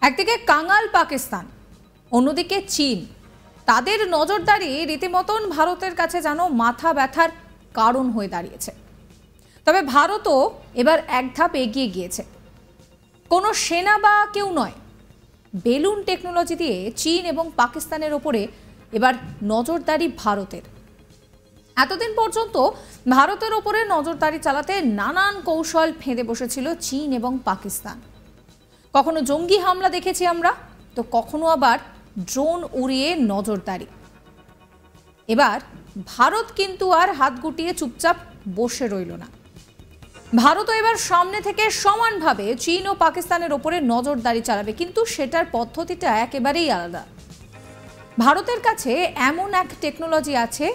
একদিকে কাঙাল পাকিস্তান, অন্যদিকে চীন, তাদের নজরদারি রীতিমতন ভারতের কাছে যেন মাথা ব্যথার কারণ হয়ে দাঁড়িয়েছে। তবে ভারতও এবার এক ধাপ এগিয়ে গিয়েছে। কোনো সেনা বা কেউ নয়, বেলুন টেকনোলজি দিয়ে চীন এবং পাকিস্তানের ওপরে এবার নজরদারি ভারতের। এতদিন পর্যন্ত ভারতের ওপরে নজরদারি চালাতে নানান কৌশল ফেঁদে বসেছিল চীন এবং পাকিস্তান। কখনো জঙ্গি হামলা দেখেছি আমরা, তো কখনো আবার ড্রোন উড়িয়ে নজরদারি। এবার ভারত কিন্তু আর হাত গুটিয়ে চুপচাপ বসে রইল না। ভারতও এবার সামনে থেকে সমানভাবে চীন ও পাকিস্তানের ওপরে নজরদারি চালাবে, কিন্তু সেটার পদ্ধতিটা একেবারেই আলাদা। ভারতের কাছে এমন এক টেকনোলজি আছে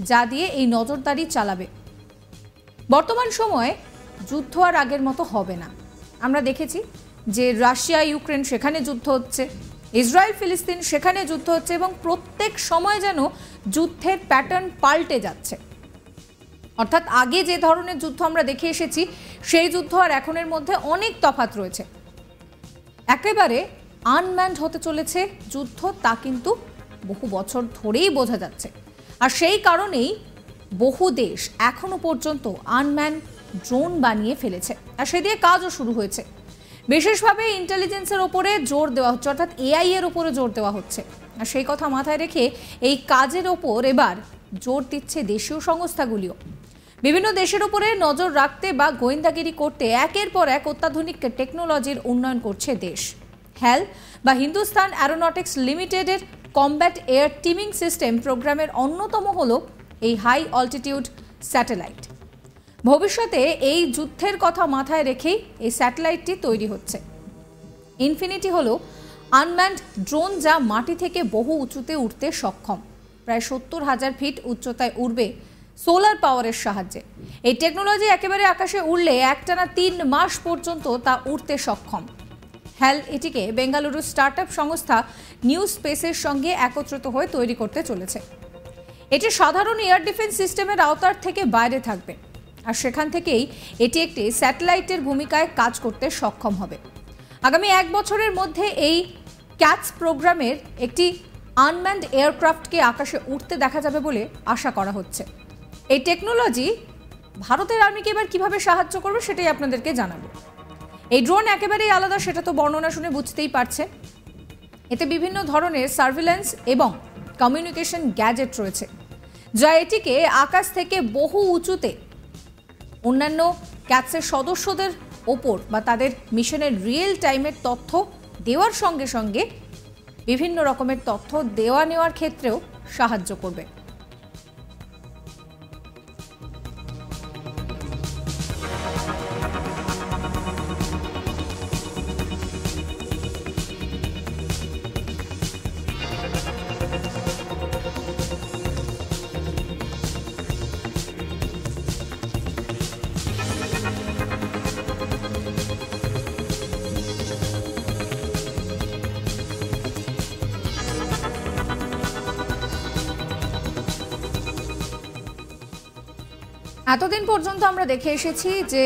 যা দিয়ে এই নজরদারি চালাবে। বর্তমান সময়ে যুদ্ধ আর আগের মতো হবে না। আমরা দেখেছি যে রাশিয়া ইউক্রেন, সেখানে যুদ্ধ হচ্ছে, ইসরায়েল ফিলিস্তিন, সেখানে যুদ্ধ হচ্ছে, এবং প্রত্যেক সময় যেন যুদ্ধের প্যাটার্ন পাল্টে যাচ্ছে। অর্থাৎ আগে যে ধরনের যুদ্ধ আমরা দেখে এসেছি, সেই যুদ্ধ আর এখনের মধ্যে অনেক তফাৎ রয়েছে। একেবারে আনম্যান্ড হতে চলেছে যুদ্ধ, তা কিন্তু বহু বছর ধরেই বোঝা যাচ্ছে। আর সেই কারণেই বহু দেশ এখনো পর্যন্ত আনম্যান ড্রোন বানিয়ে ফেলেছে, আর সে দিয়ে কাজও শুরু হয়েছে। বিশেষভাবে ইন্টেলিজেন্সের ওপরে জোর দেওয়া হচ্ছে, অর্থাৎ এআই এর ওপরে জোর দেওয়া হচ্ছে। আর সেই কথা মাথায় রেখে এই কাজের ওপর এবার জোর দিচ্ছে দেশীয় সংস্থাগুলিও। বিভিন্ন দেশের উপরে নজর রাখতে বা গোয়েন্দাগিরি করতে একের পর এক অত্যাধুনিক টেকনোলজির উন্নয়ন করছে দেশ। হ্যাল বা হিন্দুস্তান অ্যারোনটিক্স লিমিটেডের কমব্যাট এয়ার টিমিং সিস্টেম প্রোগ্রামের অন্যতম হল এই হাই অল্টিটিউড স্যাটেলাইট। ভবিষ্যতে এই যুদ্ধের কথা মাথায় রেখেই এই স্যাটেলাইটটি তৈরি হচ্ছে। ইনফিনিটি হল আনম্যান্ড ড্রোন, যা মাটি থেকে বহু উঁচুতে উঠতে সক্ষম। প্রায় 70,000 ফিট উচ্চতায় উড়বে সোলার পাওয়ারের সাহায্যে। এই টেকনোলজি একেবারে আকাশে উড়লে একটানা 3 মাস পর্যন্ত তা উড়তে সক্ষম। হ্যাল এটিকে বেঙ্গালুরু স্টার্টআপ সংস্থা নিউ স্পেসের সঙ্গে একত্রিত হয়ে তৈরি করতে চলেছে। এটি সাধারণ এয়ার ডিফেন্স সিস্টেমের আওতার থেকে বাইরে থাকবে, আর সেখান থেকেই এটি একটি স্যাটেলাইটের ভূমিকায় কাজ করতে সক্ষম হবে। আগামী 1 বছরের মধ্যে এই ক্যাটস প্রোগ্রামের একটি আনম্যান্ড এয়ারক্রাফটকে আকাশে উঠতে দেখা যাবে বলে আশা করা হচ্ছে। এই টেকনোলজি ভারতের আর্মিকে এবার কিভাবে সাহায্য করবে সেটাই আপনাদেরকে জানাবো। এই ড্রোন একেবারেই আলাদা, সেটা তো বর্ণনা শুনে বুঝতেই পারছে। এতে বিভিন্ন ধরনের সার্ভিল্যান্স এবং কমিউনিকেশন গ্যাজেট রয়েছে, যা এটিকে আকাশ থেকে বহু উঁচুতে অন্যান্য ক্যাটসের সদস্যদের ওপর বা তাদের মিশনের রিয়েল টাইমের তথ্য দেওয়ার সঙ্গে সঙ্গে বিভিন্ন রকমের তথ্য দেওয়া নেওয়ার ক্ষেত্রেও সাহায্য করবে। এতদিন পর্যন্ত আমরা দেখে এসেছি যে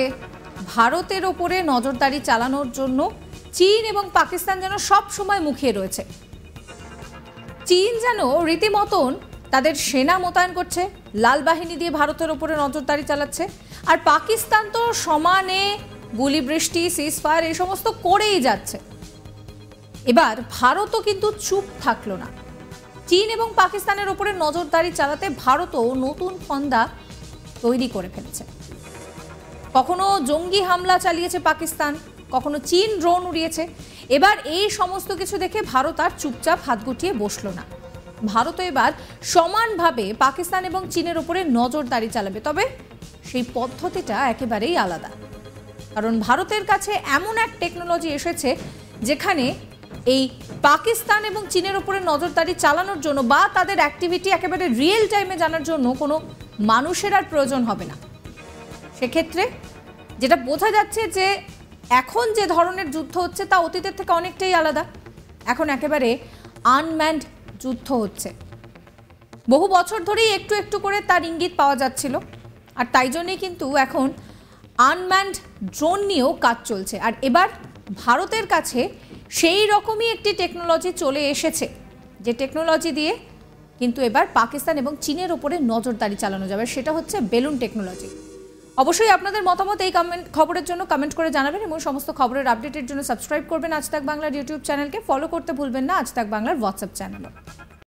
ভারতের ওপরে নজরদারি চালানোর জন্য চীন এবং পাকিস্তান যেন সব সময় মুখিয়ে রয়েছে। চীন যেন রীতিমতন তাদের সেনা মোতায়েন করছে, লাল বাহিনী দিয়ে ভারতের ওপরে নজরদারি চালাচ্ছে, আর পাকিস্তান তো সমানে গুলি বৃষ্টি, সিজফায়ার এই সমস্ত করেই যাচ্ছে। এবার ভারতও কিন্তু চুপ থাকলো না। চীন এবং পাকিস্তানের ওপরে নজরদারি চালাতে ভারতও নতুন ফন্দা তৈরি করে ফেলেছে। কখনো জঙ্গি হামলা চালিয়েছে পাকিস্তান, কখনো চীন ড্রোন উড়িয়েছে। এবার এই সমস্ত কিছু দেখে ভারত আর চুপচাপ হাত গুটিয়ে বসলো না। ভারতও এবার সমানভাবে পাকিস্তান এবং চীনের উপরে নজরদারি চালাবে, তবে সেই পদ্ধতিটা একেবারেই আলাদা। কারণ ভারতের কাছে এমন এক টেকনোলজি এসেছে যেখানে এই পাকিস্তান এবং চীনের উপরে নজরদারি চালানোর জন্য বা তাদের অ্যাক্টিভিটি একেবারে রিয়েল টাইমে জানার জন্য কোনো মানুষের আর প্রয়োজন হবে না। সেক্ষেত্রে যেটা বোঝা যাচ্ছে যে এখন যে ধরনের যুদ্ধ হচ্ছে তা অতীতের থেকে অনেকটাই আলাদা। এখন একেবারে আনম্যান্ড যুদ্ধ হচ্ছে। বহু বছর ধরেই একটু একটু করে তার ইঙ্গিত পাওয়া যাচ্ছিল, আর তাই জন্যই কিন্তু এখন আনম্যান্ড ড্রোন নিয়েও কাজ চলছে। আর এবার ভারতের কাছে সেই রকমই একটি টেকনোলজি চলে এসেছে, যে টেকনোলজি দিয়ে কিন্তু এবার পাকিস্তান এবং চীনের ওপরে নজরদারি চালানো যাবে, সেটা হচ্ছে বেলুন টেকনোলজি। অবশ্যই আপনাদের মতামত এই খবরের জন্য কমেন্ট করে জানাবেন এবং সমস্ত খবরের আপডেটের জন্য সাবস্ক্রাইব করবেন আজ তাক বাংলার ইউটিউব চ্যানেলকে, ফলো করতে ভুলবেন না আজ তাক বাংলার হোয়াটসঅ্যাপ চ্যানেলও।